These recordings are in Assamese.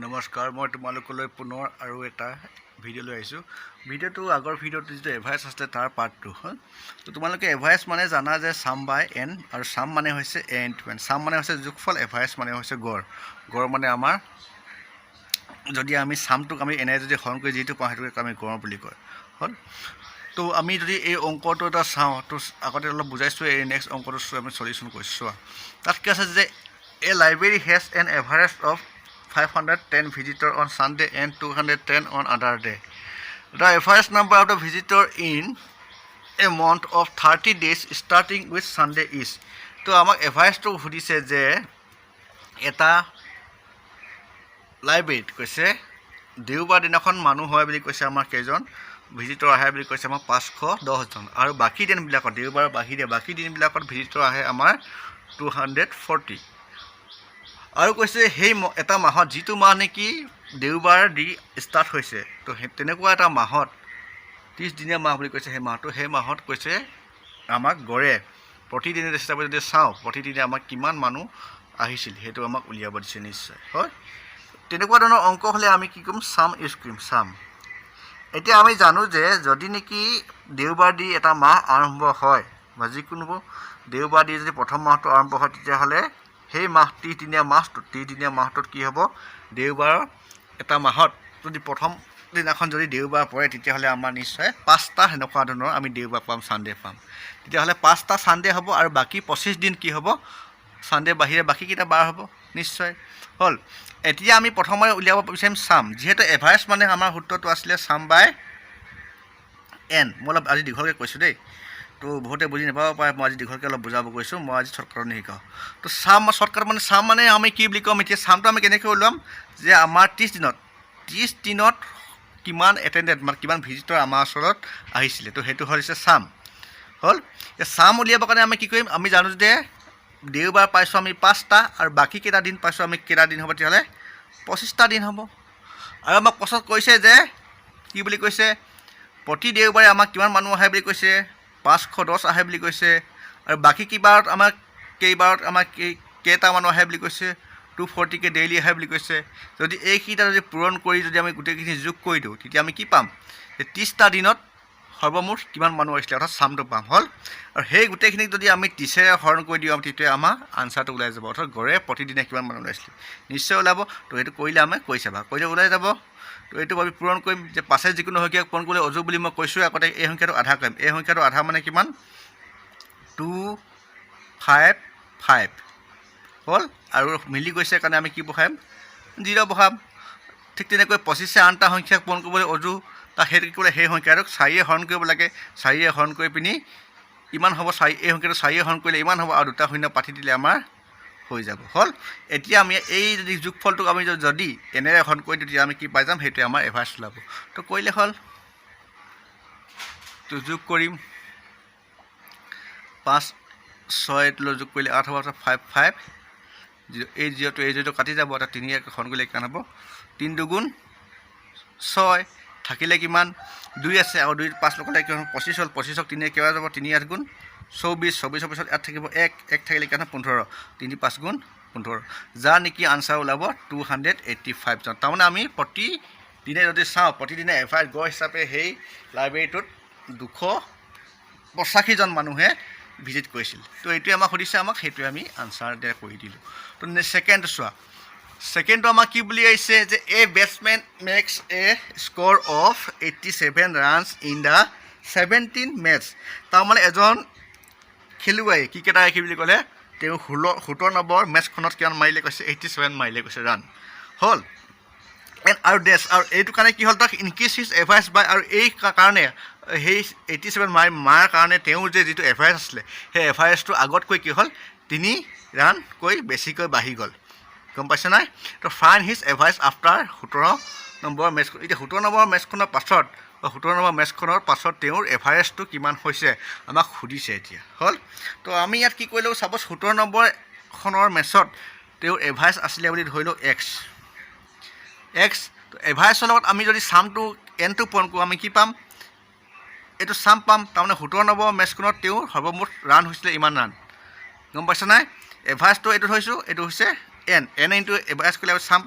নমস্কাৰ মই তোমালোকলৈ পুনৰ আৰু এটা ভিডিঅ' লৈ আহিছোঁ। ভিডিঅ'টো আগৰ ভিডিঅ'টো যিটো এভাৰেজ আছিলে তাৰ পাৰ্ট 2 হ'ল। তো তোমালোকে এভাৰেজ মানে জানা যে চাম বাই এন আৰু চাম মানে হৈছে এ ইনটু এন। চাম মানে হৈছে যোগফল, এভাৰেজ মানে হৈছে গড়। গড় মানে আমাৰ যদি আমি চামটোক আমি এনে যদি হৰণ কৰি যিটো পাওঁ সেইটোক আমি গড় বুলি কয় হ'ল। তো আমি যদি এই অংকটো এটা চাওঁ তো আগতে অলপ বুজাইছোঁ, এই নেক্সট অংকটো আমি সলিউশ্যন কৰিছোঁ। চোৱা তাত কি আছে যে এ library has an average of 510 visitors on Sunday and 210 on other day. The average number of the visitors in a month of 30 days starting with Sunday is. তো আমাক এভাৰেজটো সুধিছে যে এটা লাইব্ৰেৰীত কৈছে দেওবাৰ দিনাখন মানুহ হয় বুলি কৈছে আমাৰ কেইজন, ভিজিটৰ আহে বুলি কৈছে আমাৰ 510জন, আৰু বাকী দিনবিলাকত দেওবাৰৰ বাহিৰে বাকী দিনবিলাকত ভিজিটৰ আহে আমাৰ 240। আৰু কৈছে সেই এটা মাহত যিটো মাহ নেকি দেওবাৰ দি ষ্টাৰ্ট হৈছে, তো তেনেকুৱা এটা মাহত 30 দিনীয়া মাহ বুলি কৈছে। সেই মাহত কৈছে আমাক গড়ে প্ৰতিদিনে হিচাপে যদি চাওঁ প্ৰতিদিনে আমাক কিমান মানুহ আহিছিল সেইটো আমাক উলিয়াব দিছে নিশ্চয় হয়। তেনেকুৱা ধৰণৰ অংক হ'লে আমি কি কৰিম, চাম ইউজ কৰিম। চাম এতিয়া আমি জানো যে যদি নেকি দেওবাৰ দি এটা মাহ আৰম্ভ হয় বা যিকোনো দেওবাৰ দি যদি প্ৰথম মাহটো আৰম্ভ হয় তেতিয়াহ'লে সেই মাহ 30 দিনীয়া মাহটোত কি হ'ব, দেওবাৰৰ এটা মাহত যদি প্ৰথম দিনাখন যদি দেওবাৰ পৰে তেতিয়াহ'লে আমাৰ নিশ্চয় 5টা সেনেকুৱা ধৰণৰ আমি দেওবাৰ পাম, চানডে পাম। তেতিয়াহ'লে 5টা চানডে হ'ব আৰু বাকী 25 দিন কি হ'ব, চানডে বাহিৰে বাকীকেইটা বাৰ হ'ব নিশ্চয় হ'ল। এতিয়া আমি প্ৰথমে উলিয়াব বিচাৰিম চাম, যিহেতু এভাৰেজ মানে আমাৰ সূত্ৰটো আছিলে চাম বাই এন। মই অলপ আজি দীঘলকৈ কৈছোঁ দেই, তো বহুতে বুজি নাপাব পাৰে, মই আজি দীঘলকৈ অলপ বুজাব গৈছোঁ, মই আজি শ্বৰ্টকাট নিশিকাওঁ। তো চাম শ্বৰ্টকাট মানে চাম মানে আমি কি বুলি ক'ম, এতিয়া চামটো আমি কেনেকৈ ওলাম যে আমাৰ 30 দিনত কিমান এটেণ্ডেড মানে কিমান ভিজিটৰ আমাৰ ওচৰত আহিছিলে, তো সেইটো হৈছে চাম হ'ল। এতিয়া চাম উলিয়াবৰ কাৰণে আমি কি কৰিম, আমি জানো যে দেওবাৰ পাইছোঁ আমি 5টা আৰু বাকী কেইটা দিন পাইছোঁ আমি কেইটা দিন হ'ব, তেতিয়াহ'লে 25টা দিন হ'ব। আৰু আমাক পাছত কৈছে যে কি বুলি কৈছে, প্ৰতি দেওবাৰে আমাক কিমান মানুহ আহে বুলি কৈছে, 510 আহে বুলি কৈছে, আৰু বাকী কেইবাৰত আমাক কেইটা মানুহ আহে বুলি কৈছে, 240কে ডেইলি আহে বুলি কৈছে। যদি এইকেইটা যদি পূৰণ কৰি যদি আমি গোটেইখিনি যোগ কৰি দিওঁ তেতিয়া আমি কি পাম, যে 30টা দিনত সৰ্বমুঠ কিমান মানুহ আহিছিলে অৰ্থাৎ চামটো পাম হ'ল। আৰু সেই গোটেইখিনিক যদি আমি 30ৰে হৰণ কৰি দিওঁ তেতিয়া আমাৰ আনচাৰটো ওলাই যাব, অৰ্থাৎ গড়ে প্ৰতিদিনে কিমান মানুহ ওলাইছিলে নিশ্চয় ওলাব। তো সেইটো কৰিলে আমি কৰি চাবা, কৰিলে ওলাই যাব। তো এইটো আমি পূৰণ কৰিম যে 5 যিকোনো সংখ্যাক পূৰণ কৰিলে অযুগ বুলি মই কৈছোঁ আগতে। এই সংখ্যাটো আধা কৰিম, এই সংখ্যাটো আধা মানে কিমান, 255 হ'ল। আৰু মিলি গৈছে কাৰণে আমি কি বহাম, 0 বহাম। ঠিক তেনেকৈ 25 আনটা সংখ্যাক পূৰণ কৰিবলৈ অযু, তাক সেইটো কি কৰিলে সেই সংখ্যাটোক 4ৰে হৰণ কৰিব লাগে, 4ৰে হৰণ কৰি পিনি ইমান হ'ব, এই সংখ্যাটো 4ৰে হৰণ কৰিলে ইমান হ'ব, আৰু 2টা শূন্য পাতি দিলে আমাৰ হৈ যাব হ'ল। এতিয়া আমি এই যদি যোগফলটোক আমি যদি এনেৰে হৰণ কৰি দিওঁ তেতিয়া আমি কি পাই যাম, সেইটোৱে আমাৰ এভাৰেজ ওলাব। তো কৰিলে হ'ল, তো যোগ কৰিম 5 6 যোগ কৰিলে 8 হ'ব, 55 এই 0টো কাটি যাব, এটা 3 হৰণ কৰিলে কিমান হ'ব, 3 দুগুণ 6 থাকিলে কিমান 2 আছে, আৰু 2 5 লগালে কিমান 25 হ'ল, 25ক 3 কেইবাৰ যাব, 3 8 গুণ 24, 24ৰ পিছত 8 থাকিব 1 থাকিলে কিমান 15, 3 5 গুণ 15, যাৰ নেকি আনচাৰ ওলাব 285 জন। তাৰমানে আমি প্ৰতিদিনে যদি চাওঁ প্ৰতিদিনে এভাৰেজ গড় হিচাপে সেই লাইব্ৰেৰীটোত 285জন মানুহে ভিজিট কৰিছিল। তো এইটোৱে আমাক সুধিছে, আমাক সেইটোৱে আমি আনচাৰ দিয়া কৰি দিলোঁ। তো ছেকেণ্ড চোৱা, ছেকেণ্ডটো আমাক কি বুলি আহিছে যে a batsman makes a score of 87 runs in the 17 matches. তাৰমানে এজন খেলুৱৈ ক্ৰিকেটাৰ কি বুলি ক'লে, তেওঁ 17 নম্বৰ মেটছখনত কিমান মাৰিলে কৈছে, 87 মাৰিলে কৈছে ৰান হ'ল। আৰু এইটো কাৰণে কি হ'ল, তাক ইনক্ৰিজ হিজ এভাৰেজ বাই, আৰু এই কাৰণে সেই 87 মাৰাৰ কাৰণে তেওঁৰ যে যিটো এভাৰেজ আছিলে সেই এভাৰেজটো আগতকৈ কি হ'ল 3 ৰানকৈ বেছিকৈ বাঢ়ি গ'ল, গম পাইছে নাই। To find his average after 17 number মেটছখন। এতিয়া 17 নম্বৰ মেটছখনৰ পাছত বা 17 নম্বৰ মেটছখনৰ পাছত তেওঁৰ এভাৰেজটো কিমান হৈছে আমাক সুধিছে এতিয়া হ'ল। তো আমি ইয়াত কি কৰিলোঁ, ছাপ'জ 17 নম্বৰখনৰ মেটছত তেওঁৰ এভাৰেজ আছিলে বুলি ধৰিলোঁ x। তো এভাৰেজৰ লগত আমি যদি চামটো এনটো পূৰণ কৰোঁ আমি কি পাম, এইটো চাম পাম। তাৰমানে 17 নম্বৰ মেটছখনত তেওঁৰ সৰ্বমুঠ ৰান হৈছিলে ইমান ৰান, গম পাইছে নাই। এভাৰেজটো এইটো থৈছোঁ, এইটো হৈছে এন ইনটু এভাৰেজ কৰিলে চাম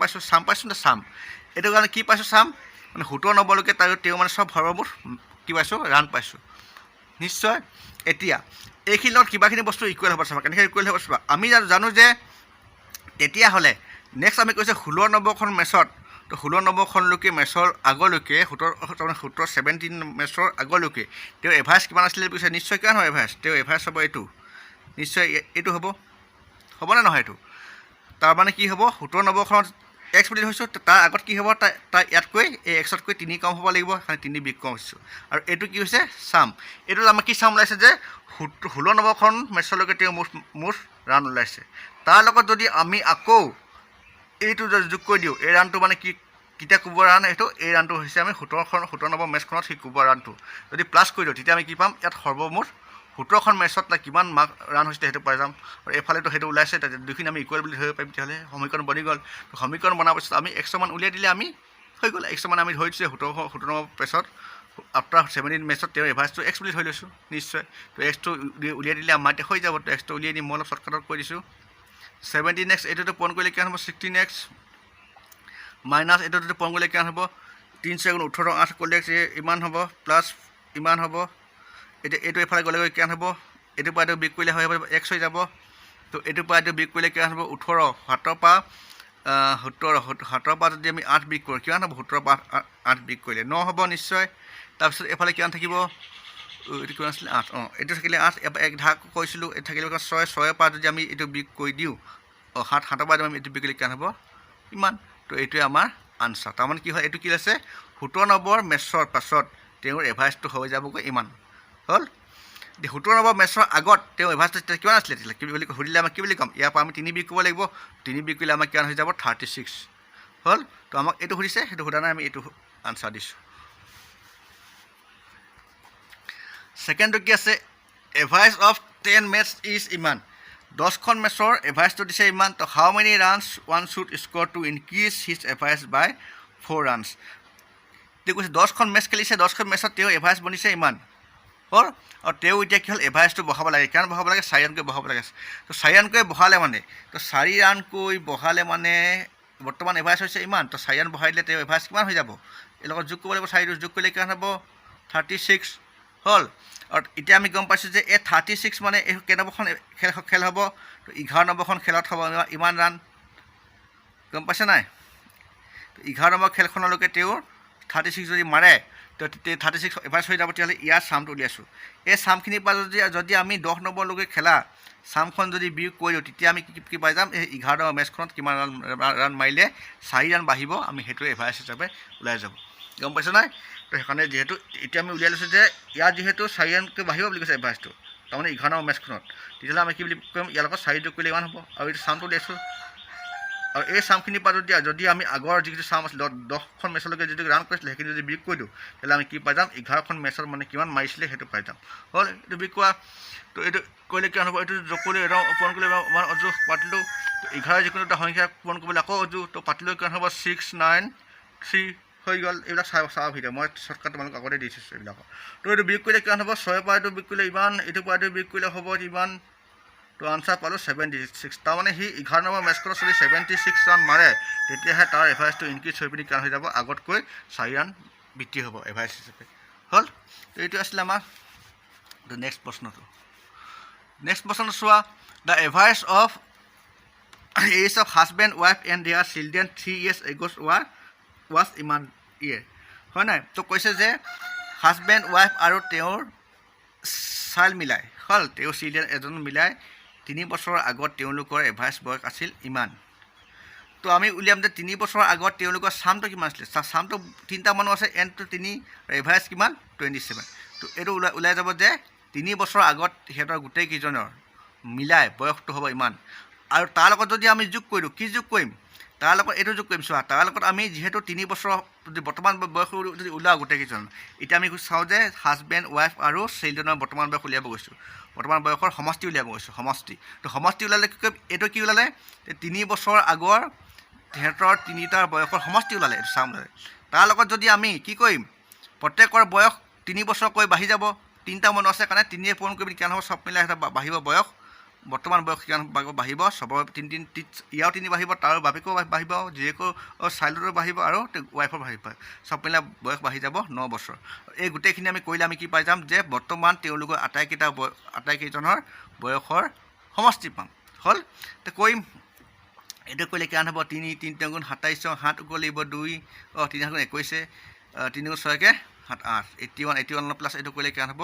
পাইছোঁ নে চাম এইটো কাৰণে কি পাইছোঁ চাম মানে 70-90লৈকে তাৰ তেওঁ মানে চব সৰ্বমুঠ কি পাইছোঁ ৰান পাইছোঁ নিশ্চয় এতিয়া এইখিনি লগত কিবাখিনি বস্তু ইকুৱেল হ'ব চাবা কেনেকৈ ইকুৱেল হ'ব চাবা আমি জানো যে তেতিয়াহ'লে নেক্সট আমি কৈছোঁ 16-90খন মেচত তো 16-90খনলৈকে মেচৰ আগলৈকে 17 মেচৰ আগলৈকে তেওঁ এভাৰেজ কিমান আছিলে কৈছে নিশ্চয় কিমান হয় এভাৰেজ তেওঁ এভাৰেজ হ'ব এইটো নিশ্চয় এইটো হ'বনে নহয় এইটো তাৰমানে কি হ'ব 17-90খনত এক্স বুলি ধৰিছোঁ তাৰ আগত কি হ'ব তাৰ ইয়াতকৈ এই এক্সতকৈ 3 কম হ'ব লাগিব কাৰণ 3 বিগ কম হৈছোঁ আৰু এইটো কি হৈছে চাম এইটো আমাৰ কি চাম ওলাইছে যে 16-90খন মেচলৈকে তেওঁ মুঠ ৰান ওলাইছে তাৰ লগত যদি আমি আকৌ এইটো যদি যোগ কৰি দিওঁ এই ৰানটো মানে কি কেতিয়া কোবোৱা ৰান এইটো এই ৰানটো হৈছে আমি 17-90 মেচখনত সেই কোবোৱা ৰানটো যদি প্লাছ কৰি দিওঁ তেতিয়া আমি কি পাম ইয়াত সৰ্বমুঠ 17খন মেচত কিমান মাৰ্ক ৰান হৈছিলে সেইটো পাই যাম আৰু এইফালেতো সেইটো ওলাইছে দুখিনি আমি ইকুৱেল বুলি ধৰিব পাৰিম তেতিয়াহ'লে সমীকৰণ বনি গ'ল সমীকৰণ বনাৰ পিছত আমি 100 মান উলিয়াই দিলে আমি হৈ গ'ল 100 মান আমি ধৰি দিছোঁ 17 মেচত আফটাৰ 17 মেচত তেওঁ এভাৰেজটো এক্স বুলি ধৰি লৈছোঁ নিশ্চয় তো এক্সটো উলিয়াই দিলে আমাৰ এতিয়া হৈ যাব তো এক্সটো উলিয়াই দিম মই অলপ শ্বৰ্টকাটত কৈ দিছোঁ 17x এইটোতো পূৰণ কৰিলে কিমান হ'ব 16x মাইনাছ এইটোতো পূৰণ কৰিলে কিমান হ'ব 3×18 8 কৰিলে ইমান হ'ব প্লাছ ইমান হ'ব এতিয়া এইটো এফালে গ'লে কিমান হ'ব এইটোৰ পৰা এইটো বিগ কৰিলে হৈ যাব এক্স হৈ যাব তো এইটোৰ পৰা এইটো বিগ কৰিলে কিমান হ'ব 18 7ৰ পৰা 7ৰ পৰা যদি আমি 8 বিগ কৰোঁ কিমান হ'ব 17ৰ পৰা 8 বিগ কৰিলে 9 হ'ব নিশ্চয় তাৰপিছত এফালে কিমান থাকিব এইটো কিমান আছিলে 8 এইটো থাকিলে 8 এক ভাগ কৈছিলোঁ এইটো থাকিলে 6ৰ পৰা যদি আমি এইটো বিগ কৰি দিওঁ 7ৰ পৰা আমি এইটো বিগ কৰিলে কিমান হ'ব ইমান তো এইটোৱে আমাৰ আনচাৰ তাৰমানে কি হয় এইটো কি আছে 17-90 মেচৰ পাছত তেওঁৰ এভাৰেজটো হৈ যাবগৈ ইমান হ'ল 17-90 মেচৰ আগত তেওঁ এভাৰেজটো কিমান আছিলে তেতিয়া কি বুলি সুধিলে আমাক কি বুলি ক'ম ইয়াৰ পৰা আমি 3 বিগ কৰিব লাগিব 3 বিগ কৰিলে আমাৰ কিমান হৈ যাব 36 হ'ল তো আমাক এইটো সুধিছে সেইটো সোধা নাই আমি এইটো আনচাৰ দিছোঁ সেকেন্ডটো কি আছে এভাৰেজ অফ 10 মেচ ইজ ইমান 10খন মেচৰ এভাৰেজটো দিছে ইমান তো how many runs one should score to increase his average by 4 runs তেওঁ কৈছে 10খন মেচ খেলিছে 10খন মেচত তেওঁ এভাৰেজ বনিছে ইমান হ'ল আৰু তেওঁ এতিয়া কি হ'ল এভাৰেজটো বঢ়াব লাগে কিমান বঢ়াব লাগে 4 ৰানকৈ বঢ়াব লাগে তো 4 ৰানকৈ বঢ়ালে মানে তো 4 ৰানকৈ বঢ়ালে মানে বৰ্তমান এভাৰেজ হৈছে ইমান তো 4 ৰান বঢ়াই দিলে তেওঁ এভাৰেজ কিমান হৈ যাব এই লগত যোগ কৰিব লাগিব 4টো যোগ কৰিলে কিমান হ'ব 36 হ'ল আৰু এতিয়া আমি গম পাইছোঁ যে এই 36 মানে এই কেইনম্বৰখন খেল হ'ব তো 11 নম্বৰখন খেলত হ'ব ইমান ৰান গম পাইছে নাই 11 নম্বৰ খেলখনলৈকে তেওঁৰ 36 যদি মাৰে তো 36 এভাৰেজ হৈ যাব তেতিয়াহ'লে ইয়াৰ চামটো উলিয়াইছোঁ এই চামখিনিৰ পৰা যদি আমি 10 নম্বৰলৈকে খেলা চামখন যদি বিয়োগ কৰি দিওঁ তেতিয়া আমি কি পাই যাম এই 11 নম্বৰ মেচখনত কিমান ৰান মাৰিলে 4 ৰান বাঢ়িব আমি সেইটো এভাৰেজ হিচাপে ওলাই যাব গম পাইছে নাই তো সেইকাৰণে যিহেতু এতিয়া আমি উলিয়াই লৈছোঁ যে ইয়াত যিহেতু 4 ৰানকৈ বাঢ়িব বুলি কৈছে এভাৰেজটো তাৰমানে 11 নম্বৰ মেচখনত তেতিয়াহ'লে আমি কি বুলি ক'ম ইয়াৰ লগত 4 যোগ কৰিলে ইমান হ'ব আৰু এইটো চামটো উলিয়াইছোঁ আৰু এই চামখিনিৰ পৰা যদি আমি আগৰ যিটো চাম আছিলে 10খন মেচলৈকে যদি ৰান কৰিছিলে সেইখিনি যদি বিগ কৰি দিওঁ তেতিয়াহ'লে আমি কি পাই যাম 11খন মেচত মানে কিমান মাৰিছিলে সেইটো পাই যাম হ'ল এইটো বিগ কৰা তো এইটো কৰিলে কিমান হ'ব এইটো যোগ কৰিলে পূৰণ কৰিলে আমাৰ অজু পাতিলোঁ তো 11 যিকোনো এটা সংখ্যা পূৰণ কৰিবলৈ আকৌ অজু তো পাতিলেও কিমান হ'ব 6 9 3 হৈ গ'ল এইবিলাক চাওঁ ভিডিঅ' মই শ্বৰ্টকাট তোমালোকক আগতে দি দিছোঁ এইবিলাকৰ তো এইটো বিগ কৰিলে কিমান হ'ব 6ৰ পৰা এইটো বিগ কৰিলে ইমান এইটোৰ পৰা এইটো বিগ কৰিলে হ'ব ইমান তো আনচাৰ পালোঁ 76 তাৰমানে সি 11 নম্বৰ মেচখনত যদি 76 ৰান মাৰে তেতিয়াহে তাৰ এভাৰেজটো ইনক্ৰিজ হৈ পিনি কিমান হৈ যাব আগতকৈ 4 ৰান বৃদ্ধি হ'ব এভাৰেজ হিচাপে হ'ল তো এইটো আছিলে আমাৰ তো নেক্সট প্ৰশ্নটো চোৱা the average of age of husband wife and their children 3 years ago was ইমান ইয়েৰ হয় নাই তো কৈছে যে হাজবেণ্ড ৱাইফ আৰু তেওঁৰ চাইল্ড মিলাই হ'ল তেওঁৰ চিলড্ৰেন এজন মিলাই 3 বছৰৰ আগত তেওঁলোকৰ এভাৰেজ বয়স আছিল ইমান তো আমি উলিয়াম যে 3 বছৰৰ আগত তেওঁলোকৰ চামটো কিমান আছিলে চামটো 3টা মানুহ আছে এনটো 3 আৰু এভাৰেজ কিমান 27 তো এইটো ওলাই যাব যে 3 বছৰৰ আগত সিহঁতৰ গোটেইকেইজনৰ মিলাই বয়সটো হ'ব ইমান আৰু তাৰ লগত যদি আমি যোগ কৰি দিওঁ কি যোগ কৰিম তাৰ লগত এইটো যোগ কৰিম চোৱা তাৰ লগত আমি যিহেতু 3 বছৰ যদি বৰ্তমান বয়স যদি ওলাওঁ গোটেইকেইজন এতিয়া আমি চাওঁ যে হাজবেণ্ড ৱাইফ আৰু চিলড্ৰেনৰ বৰ্তমান বয়স উলিয়াব গৈছোঁ বৰ্তমান বয়সৰ সমষ্টি উলিয়াব গৈছোঁ সমষ্টি তো সমষ্টি ওলালে কি কৰিম এইটো কি ওলালে 3 বছৰ আগৰ সিহঁতৰ 3টাৰ বয়সৰ সমষ্টি ওলালে এইটো চাম তাৰ লগত যদি আমি কি কৰিম প্ৰত্যেকৰ বয়স 3 বছৰকৈ বাঢ়ি যাব 3টা মানুহ আছে কাৰণে 3 পূৰণ কৰি কিমান হ'ব চব মিলাই বাঢ়িব বয়স বৰ্তমান বয়স কিমান বাঢ়িব চবৰ ইয়াৰো 3 বাঢ়িব, তাৰ বাপেকো বাঢ়িব, জীয়েকো চাইল্ডৰো বাঢ়িব আৰু ৱাইফৰ বাঢ়িব, চব মিলাই বয়স বাঢ়ি যাব 9 বছৰ। এই গোটেইখিনি আমি কৰিলে আমি কি পাই যাম যে বৰ্তমান তেওঁলোকৰ আটাইকেইজনৰ বয়সৰ সমষ্টি পাম। হ'ল তো কৰিম, এইটো কৰিলে কিমান হ'ব 3 3 গুণ 27, 7 উকল লাগিব 2, 3 গুণ 21, 3 গুণ 6 7 8, 81 প্লাছ এইটো কৰিলে কিমান হ'ব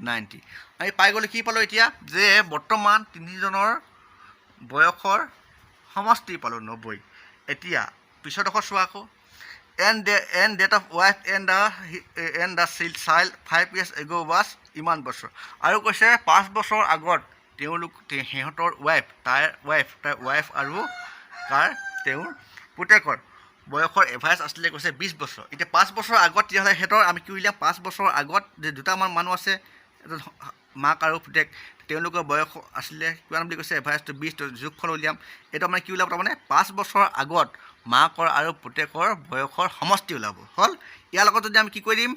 90। আমি পাই গ'লে কি পালোঁ এতিয়া যে বৰ্তমান তিনিজনৰ বয়সৰ সমষ্টি পালোঁ 90। এতিয়া পিছৰডোখৰ চোৱা আকৌ and that of wife and the child 5 years ago was ইমান বছৰ, আৰু কৈছে 5 বছৰ আগত সিহঁতৰ তাৰ ৱাইফ আৰু তেওঁৰ পুতেকৰ বয়সৰ এভাৰেজ আছিলে কৈছে 20 বছৰ। এতিয়া 5 বছৰ আগত তেতিয়াহ'লে সিহঁতৰ আমি কি উলিয়াম 5 বছৰ আগত যে দুটামান মানুহ আছে মাক আৰু পুতেক, তেওঁলোকৰ বয়স আছিলে কিমান বুলি কৈছে এভাৰেজটো 20, যোগফল উলিয়াম। এইটো আমাৰ কি ওলাব তাৰমানে 5 বছৰ আগত মাকৰ আৰু পুতেকৰ বয়সৰ সমষ্টি ওলাব। হ'ল ইয়াৰ লগত যদি আমি কি কৰি দিম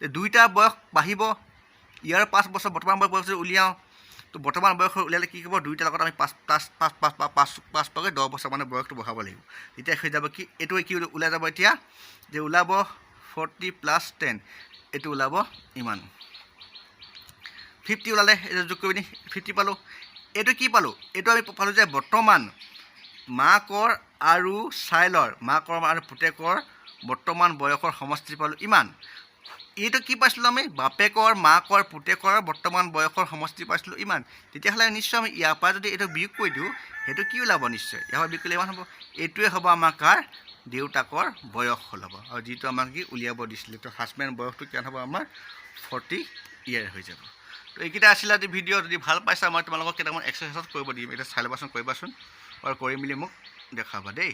যে দুইটা বয়স বাঢ়িব, ইয়াৰ 5 বছৰ বৰ্তমান বয়স উলিয়াওঁ, তো বৰ্তমান বয়স উলিয়ালে কি হ'ব দুইটাৰ লগত আমি 5 পাকৈ 10 বছৰ মানে বয়সটো বঢ়াব লাগিব। তেতিয়া হৈ যাব কি এইটো কি ওলাই যাব এতিয়া যে ওলাব 40 + 10, এইটো ওলাব ইমান 50 ওলালে, এইটো যোগ কৰি 50 পালোঁ। এইটো কি পালোঁ, এইটো আমি পালোঁ যে বৰ্তমান মাকৰ আৰু পুতেকৰ বৰ্তমান বয়সৰ সমষ্টি পালোঁ ইমান। এইটো কি পাইছিলোঁ আমি বাপেকৰ মাকৰ পুতেকৰ বৰ্তমান বয়সৰ সমষ্টি পাইছিলোঁ ইমান। তেতিয়াহ'লে নিশ্চয় আমি ইয়াৰ পৰা যদি এইটো বিয়োগ কৰি দিওঁ সেইটো কি ওলাব নিশ্চয় ইয়াৰ পৰা বিয়োগ কৰিলে ইমান হ'ব। এইটোৱে হ'ব আমাৰ কাৰ দেউতাকৰ বয়স ওলাব, আৰু যিটো আমাক কি উলিয়াব দিছিলে তো হাজবেণ্ড বয়সটো কিমান হ'ব আমাৰ 40 year হৈ যাব। তো এইকেইটা আছিলে আজি ভিডিঅ'। যদি ভাল পাইছা মই তোমালোকক কেইটামান এক্সাৰচাইজ কৰিব দিম, এতিয়া চাই ল'বাচোন, কৰিবাচোন আৰু কৰি মেলি মোক দেখাবা দেই।